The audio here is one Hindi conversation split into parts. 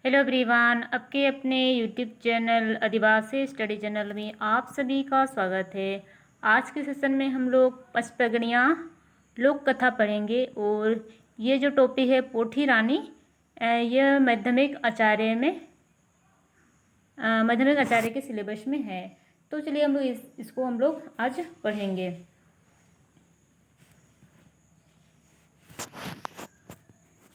हेलो एवरीवन, आपके अपने यूट्यूब चैनल आदिवासी स्टडी चैनल में आप सभी का स्वागत है। आज के सेशन में हम लोग पचपगड़ियाँ लोक कथा पढ़ेंगे और ये जो टॉपिक है पोठी रानी, यह माध्यमिक आचार्य के सिलेबस में है। तो चलिए हम लोग इसको हम लोग आज पढ़ेंगे।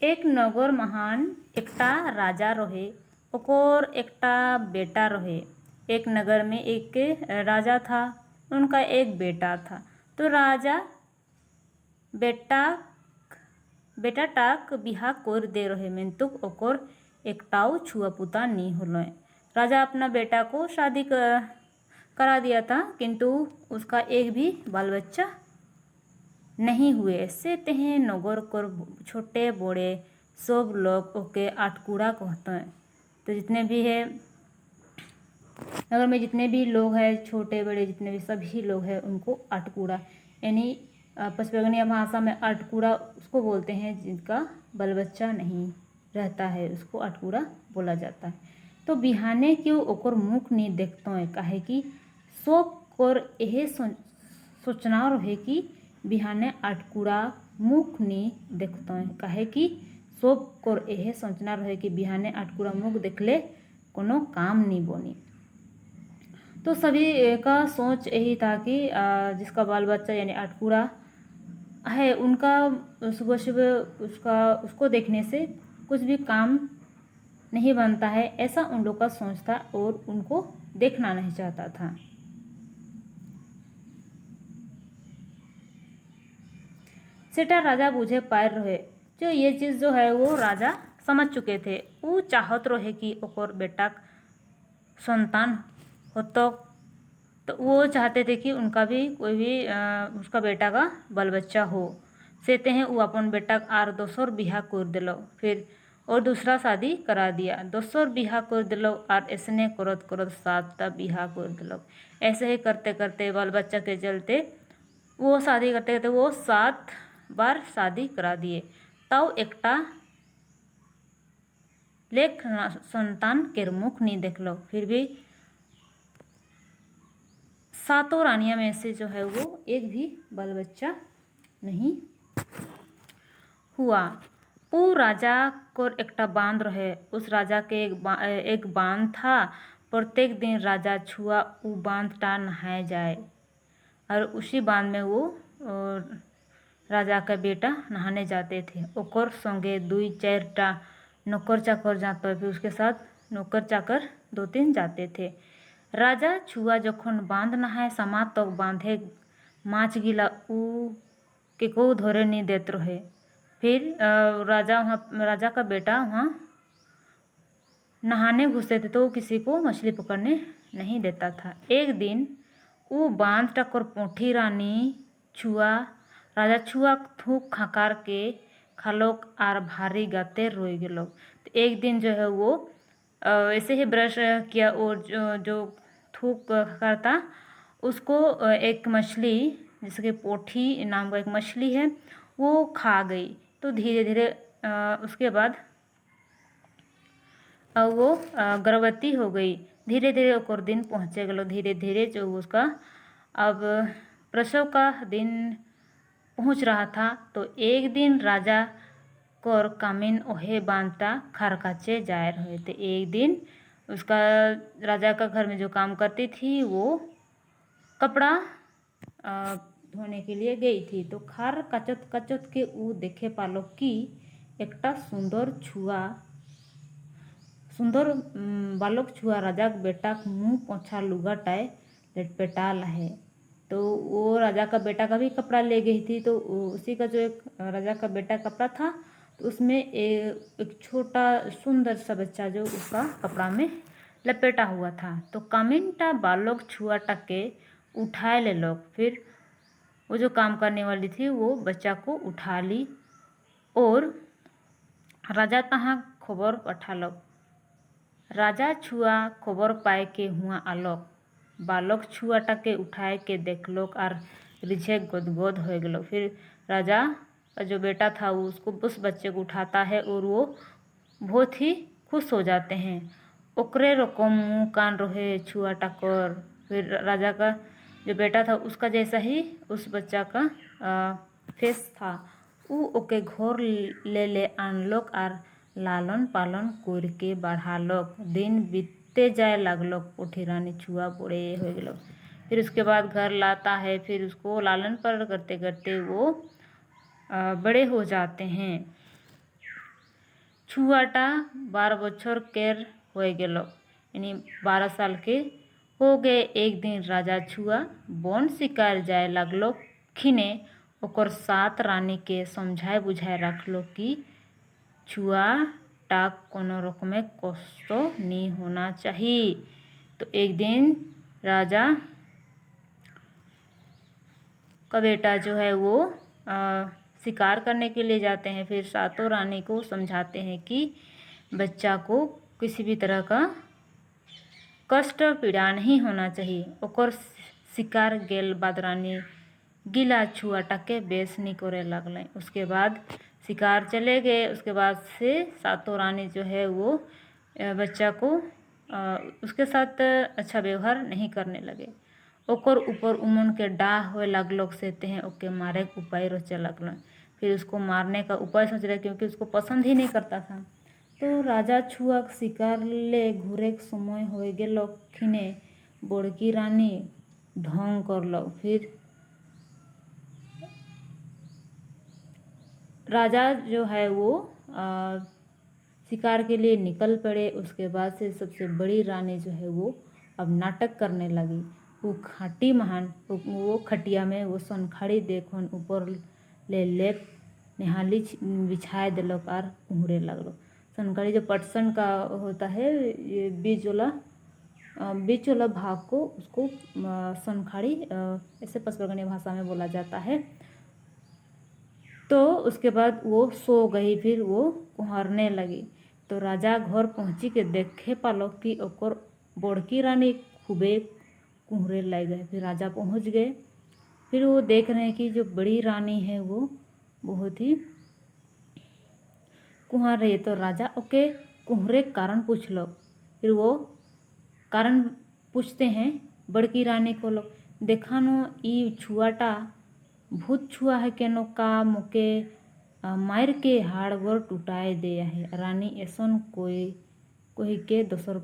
एक नगर महान एकटा राजा रहे, ओकर एकटा बेटा रहे। एक नगर में एक राजा था, उनका एक बेटा था। तो राजा बेटाटाक बिहा कर दे रहे मिंतुक ओकर एकटाओ छुआ पुता नी होलो। राजा अपना बेटा को शादी करा दिया था, किंतु उसका एक भी बाल बच्चा नहीं हुए। ऐसे तहे नगर कर छोटे बड़े सब लोग ओके आटकूड़ा कहते हैं। तो जितने भी है नगर में जितने भी लोग हैं, छोटे बड़े जितने भी सभी लोग हैं, उनको आटकूड़ा यानी पचपगड़िया भाषा में आटकूड़ा उसको बोलते हैं जिनका बाल बच्चा नहीं रहता है, उसको आटकूड़ा बोला जाता है। तो बिहाने क्यों ओकर मुख नहीं देखते हैं, काहे कि सब कर यह सोचना रहे कि बिहाने आटकूड़ा मुख नहीं देखते हैं, काहे कि सब कर यह सोचना रहे कि बिहाने आटकूड़ा मुख देखले कोनो काम नहीं बनी। तो सभी का सोच यही था कि जिसका बाल बच्चा यानी आटकूड़ा है, उनका सुबह सुबह उसको देखने से कुछ भी काम नहीं बनता है, ऐसा उन लोग का सोच था और उनको देखना नहीं चाहता था। सेठा राजा बुझे पार रहे, जो ये चीज़ जो है वो राजा समझ चुके थे। वो चाहत रहे कि ओकर बेटा संतान हो, तो वो चाहते थे कि उनका भी कोई भी उसका बेटा का बाल बच्चा हो। सेते हैं वो अपन बेटा आर दोसर बिहा कर दिलो, फिर और दूसरा शादी करा दिया। दोसर बिहा कर दिलो और ऐसने करत करत 7टा बिहा कर दिलो। ऐसे ही करते करते बाल बच्चा के चलते वो शादी करते करते वो 7 बार शादी करा दिए। तब एकटा लेख संतान के मुख नहीं देखलो। फिर भी 7 रानियां में से जो है वो एक भी बाल बच्चा नहीं हुआ। वो राजा को एकटा बांध रहे, उस राजा के एक बांध था। प्रत्येक दिन राजा छुआ वो बांधटा नहाए जाए और उसी बांध में वो राजा का बेटा नहाने जाते थे। ओकर संगे 2-4टा नौकर चाकर जाते, फिर उसके साथ नौकर चाकर 2-3 जाते थे। राजा छुआ जखन बांध नहाए समा तक बांधे माछ गिला ऊ के को धरे नहीं देते रहे। फिर राजा का बेटा वहाँ नहाने घुसते थे तो वो किसी को मछली पकड़ने नहीं देता था। एक दिन वो बांध टक्कर पोठी रानी छुआ राजा छुआ थूक खकार के खालोक आर भारी गाते रोई गेलो। तो एक दिन जो है वो ऐसे ही ब्रश किया और जो थूक करता उसको एक मछली जैसे कि पोठी नाम का एक मछली है वो खा गई। तो धीरे धीरे उसके बाद वो गर्भवती हो गई। धीरे धीरे ओकर दिन पहुँचे गलो। धीरे धीरे जो उसका अब प्रसव का दिन पहुँच रहा था, तो एक दिन राजा कोर कामिन ओहे बांधता खारकाचे जाए रहे थे। एक दिन उसका राजा का घर में जो काम करती थी वो कपड़ा धोने के लिए गई थी। तो खार कचत कचत के ऊ देखे पालो कि एकटा सुंदर बालक छुआ राजा के बेटा मुँह पोछा लुगाटाए लटपटाल है। तो वो राजा का बेटा का भी कपड़ा ले गई थी। तो उसी का जो एक राजा का बेटा कपड़ा था, तो उसमें एक छोटा सुंदर सा बच्चा जो उसका कपड़ा में लपेटा हुआ था। तो कामिनटा बालक छुआ टके उठाए ले लोग। फिर वो जो काम करने वाली थी वो बच्चा को उठा ली और राजा तहाँ खबर पठा लो। राजा छुआ खबर पाए के हुआ आलोक। बालक छुआ टके उठाए के देखलोक और रिझे गदगद हो गलो। फिर राजा का जो बेटा था वो उस बच्चे को उठाता है और वो बहुत ही खुश हो जाते हैं। ओकरे रकम मुँह कान रहे छुआ टाकर। फिर राजा का जो बेटा था उसका जैसा ही उस बच्चा का फेस था। ऊ ओके घर ले आनलोक आर लालन पालन करके बढ़ालोक। दिन बीतते जाए लागलोक। पोठी रानी छुआ बड़े हो गए। फिर उसके बाद घर लाता है। फिर उसको लालन पालन करते करते वो बड़े हो जाते हैं। छुआटा 12 बछर केर हो गेलो, यानी 12 साल के हो गए। एक दिन राजा छुआ वन शिकार जाए लागलो। खिने ओकर सात रानी के समझाए बुझाए रखलो कि छुआ टाक कोनो रकमे कष्ट नहीं होना चाहिए। तो एक दिन राजा का बेटा जो है वो शिकार करने के लिए जाते हैं। फिर सातों रानी को समझाते हैं कि बच्चा को किसी भी तरह का कष्ट पीड़ा नहीं होना चाहिए। ओकर शिकार गेल बाद रानी गिला छुआटा के बेस नहीं करे लगल। उसके बाद शिकार चले गए। उसके बाद से सातों रानी जो है वो बच्चा को उसके साथ अच्छा व्यवहार नहीं करने लगे। ओकर ऊपर उमन के डाह हुए लगलोग सहते हैं ओके मारे के उपाय रोचे लगल। फिर उसको मारने का उपाय सोच रहे क्योंकि उसको पसंद ही नहीं करता था। तो राजा छुआ शिकार ले घूरे के समय हो गेलो। खिने बड़की रानी ढोंग करलो। फिर राजा जो है वो शिकार के लिए निकल पड़े। उसके बाद से सबसे बड़ी रानी जो है वो अब नाटक करने लगी। वो खाटी महान वो खटिया में वो सनखाड़ी देखन ऊपर ले लेप निहाली बिछाए दिलक और उहरे लगलो। सनखाड़ी जो पटसन का होता है ये बीच वाला भाग को उसको सनखाड़ी ऐसे पचपरगनी भाषा में बोला जाता है। तो उसके बाद वो सो गई। फिर वो कुहरने लगी। तो राजा घर पहुँची के देखे पालो कि ओकर बड़की रानी खूबे कुहरे लग गए। फिर राजा पहुँच गए। फिर वो देख रहे हैं कि जो बड़ी रानी है वो बहुत ही कुहर रही है। तो राजा ओके कुहरे कारण पूछ लो। फिर वो कारण पूछते हैं बड़की रानी को लोग देखा नो ई छुआटा भूत छुआ है केनो का मुके मार के हाड़ गोड़ टूटाए दे है। रानी ऐसन कोई के दोसर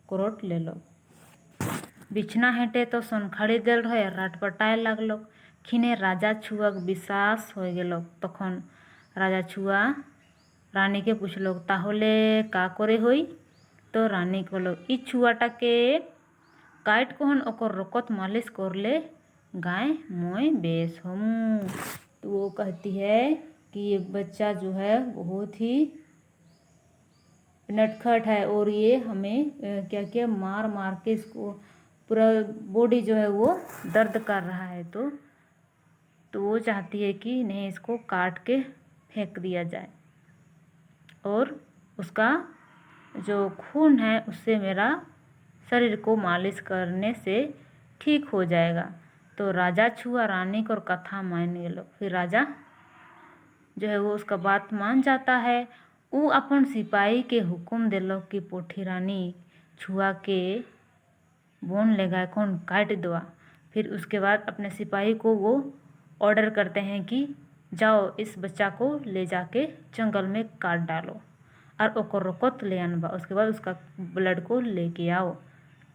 करोट ले लो। बिछना हेटे तो सनखाड़ी देल रहे राट पटाए लागलो। खिने राजा छुआ विश्वास हो गेलो। तखन राजा छुआ रानी के पूछलो ताहले का करे होई। तो रानी कहलो ई छुआटा के काट कोहन ओकर रकत मालिश कर ले गाय मोय बेस हम। तो वो कहती है कि ये बच्चा जो है बहुत ही नटखट है और ये हमें क्या क्या मार मार के इसको पूरा बॉडी जो है वो दर्द कर रहा है। तो वो चाहती है कि नहीं इसको काट के फेंक दिया जाए और उसका जो खून है उससे मेरा शरीर को मालिश करने से ठीक हो जाएगा। तो राजा छुआ रानी को कथा मान गेलो। फिर राजा जो है वो उसका बात मान जाता है। वो अपन सिपाही के हुक्म दिलो कि पोठी रानी छुआ के बोन लेगा कौन काट दवा। फिर उसके बाद अपने सिपाही को वो ऑर्डर करते हैं कि जाओ इस बच्चा को ले जाके जंगल में काट डालो और ओकर रकत ले आनबा। उसके बाद उसका ब्लड को लेके आओ।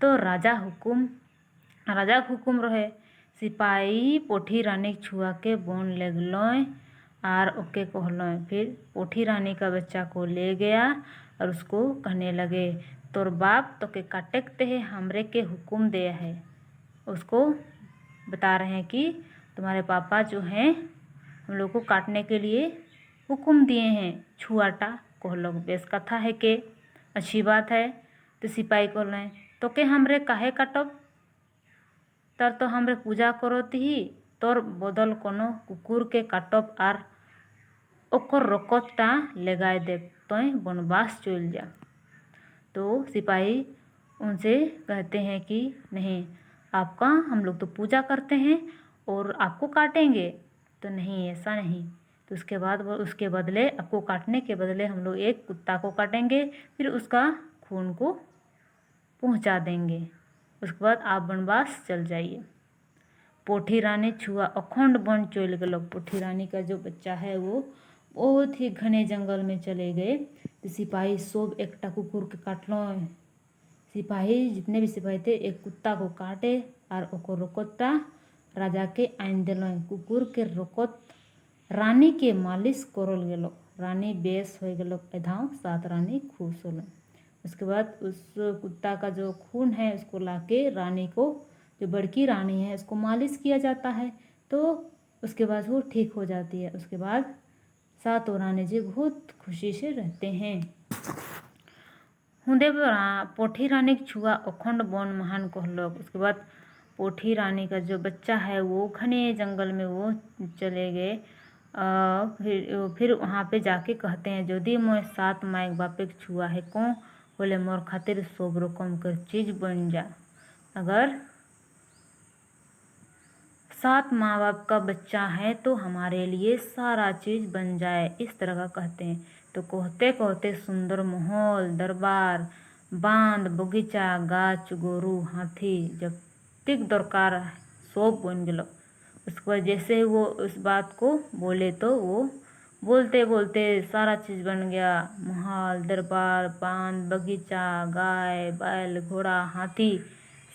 तो राजा के हुक्म रहे। सिपाही पोठी रानी छुआ के बोन ले गलोय और ओके कहलोय। फिर पोठी रानी का बच्चा को ले गया और उसको कहने लगे तोर बाप तो के काटते है हमरे के हुक्म दे है। उसको बता रहे हैं कि तुम्हारे पापा जो हैं हम लोग को काटने के लिए हुक्म दिए हैं। छुआटा कहलोग बेस कथा है के अच्छी बात है। तो सिपाही कहलें तो के हमरे काहे काटब तर तो हमरे पूजा करोती ही तोर बदल कोनो कुकुर के काटब आर ओकर रकतटा लगाए देव तोय वनवास चल जा। तो सिपाही उनसे कहते हैं कि नहीं आपका हम लोग तो पूजा करते हैं और आपको काटेंगे। तो नहीं ऐसा नहीं, तो उसके बाद वो उसके बदले आपको काटने के बदले हम लोग एक कुत्ता को काटेंगे, फिर उसका खून को पहुंचा देंगे। उसके बाद आप वनवास चल जाइए। पोठी रानी छुआ अखंड वन चल गए। पोठी रानी का जो बच्चा है वो बहुत ही घने जंगल में चले गए। तो सिपाही सब एकटा कुकुर के काटलो। सिपाही जितने भी सिपाही थे एक कुत्ता को काटे और ओको रोकता राजा के आइन दिलो। कुकुर के रोकत रानी के मालिश करल गेलो। रानी बेस हो गेलो। एधाव 7 रानी खुश होलो। उसके बाद उस कुत्ता का जो खून है उसको लाके रानी को, जो बड़की रानी है, उसको मालिश किया जाता है। तो उसके बाद वो ठीक हो जाती है। उसके बाद 7 रानी जी बहुत खुशी से रहते हैं। हुंदे पोठी रानी के छुआ अखंड वन महान कहलोग। उसके बाद पोठी रानी का जो बच्चा है वो घने जंगल में वो चले गए। फिर वहाँ पे जाके कहते हैं यदि मैं 7 माइक बापे के छुआ है को बोले मोर खातिर सब रकम कर चीज बन जा। अगर 7 माँ बाप का बच्चा है तो हमारे लिए सारा चीज बन जाए, इस तरह का कहते हैं। तो कहते कहते सुंदर महल, दरबार, बांध, बगीचा, गाछ, गोरू, हाथी जब तिक दरकार सब बन गलो। उसके बाद जैसे वो उस बात को बोले तो वो बोलते बोलते सारा चीज़ बन गया। महल, दरबार, बांध, बगीचा, गाय, बैल, घोड़ा, हाथी,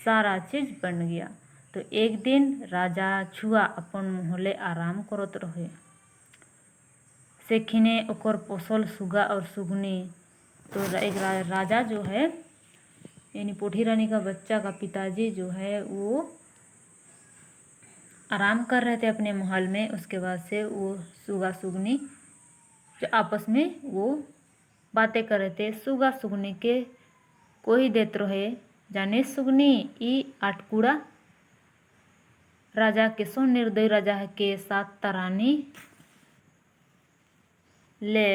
सारा चीज़ बन गया। तो एक दिन राजा छुआ अपन मोहले आराम करत रहे। सेखिने ओकर पोसल सुगा और सुगनी। तो एक राजा जो है यानी पोठी रानी का बच्चा का पिताजी जो है वो आराम कर रहे थे अपने महल में। उसके बाद से वो सुगा सुगनी जो आपस में वो बातें कर रहे थे। सुगा सुगनी के कोई देत रहे जाने सुगनी ई आटकुड़ा राजा के सो निर्दयी राजा के 7 तरानी ले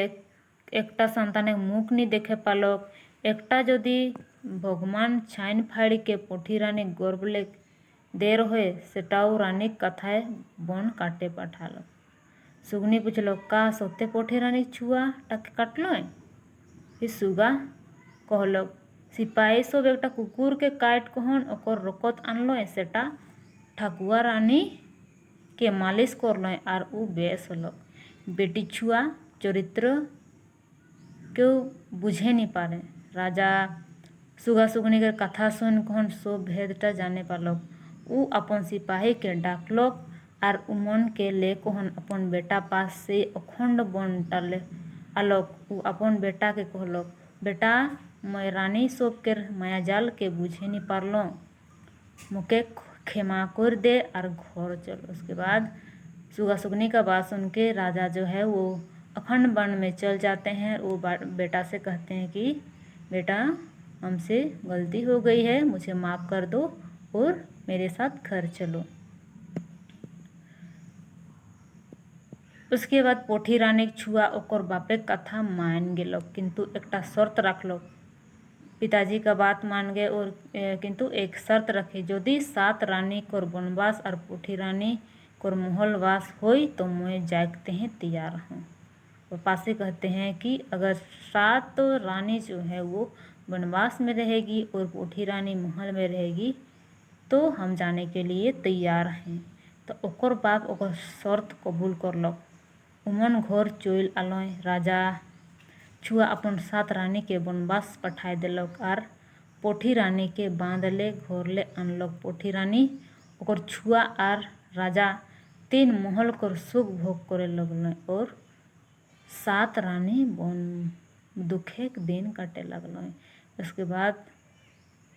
एकटा सन्तान मुख नहीं देखे पालक। एकटा जदि भगवान छाइन फाड़ी के पोठी रानी गर्भ ले दे रहे सेटाऊ रानी कथाए बन काटे पठालो। सुगनी पूछलो का सत्य पोठी रानी छुआ टाके काटलो। फिर सुगा कहलो सिपाही सब एकटा कुकुर के काट कहन ओकर रोकत आनलो सेटा ठाकुआ रानी के मालिश करलो और उ बेस होलो। बेटी छुआ चरित्र क्यों बुझे नहीं पारे। राजा सुगा सुगनी के कथा सुन कहन सो भेदटा जाने पालक। उ अपन सिपाही के डाकलोक और उमन के ले कहन अपन बेटा पास से अखंड बन टाले आलोक। उ अपन बेटा के कहलोक बेटा मैं रानी सब के माया जाल के बुझे नहीं पारलो, मुके क्षमा कर दे और घर चलो। उसके बाद सुगा सुगनी का बात सुन के राजा जो है वो अखंड वन में चल जाते हैं। वो बेटा से कहते हैं कि बेटा हमसे गलती हो गई है, मुझे माफ़ कर दो और मेरे साथ घर चलो। उसके बाद पोठी रानी छुआ ओकर बापे कथा मान गेलो किंतु एकटा शर्त रखलो। पिताजी का बात मान गए और किंतु एक शर्त रखे यदि 7 रानी कर वनवास और पोठी रानी कर महलवास होई तो मैं जागते हैं तैयार हूँ। और पासे कहते हैं कि अगर 7 रानी जो है वो वनवास में रहेगी और पोठी रानी महल में रहेगी तो हम जाने के लिए तैयार हैं। तो ओकर बाप ओकर शर्त कबूल करलक। उमन घर चोल आलोय। राजा छुआ अपन 7 रानी के वनवास पठाए दिलक और पोठी रानी के बांध ले घर ले अनलक। पोठी रानी ओकर छुआ और राजा 3 महल कर सुख भोग करे लगल और 7 रानी बन दुखे के दिन काटे लगल। उसके बाद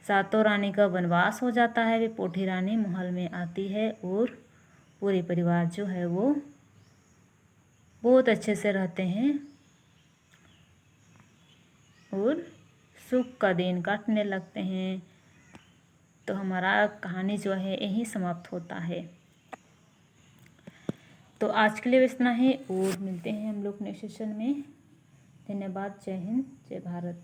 7 रानी का वनवास हो जाता है। वे पोठी रानी महल में आती है और पूरे परिवार जो है वो बहुत अच्छे से रहते हैं और सुख का दिन काटने लगते हैं। तो हमारा कहानी जो है यही समाप्त होता है। तो आज के लिए इतना ही और मिलते हैं हम लोग नेक्स्ट सेशन में। धन्यवाद। जय हिंद, जय भारत।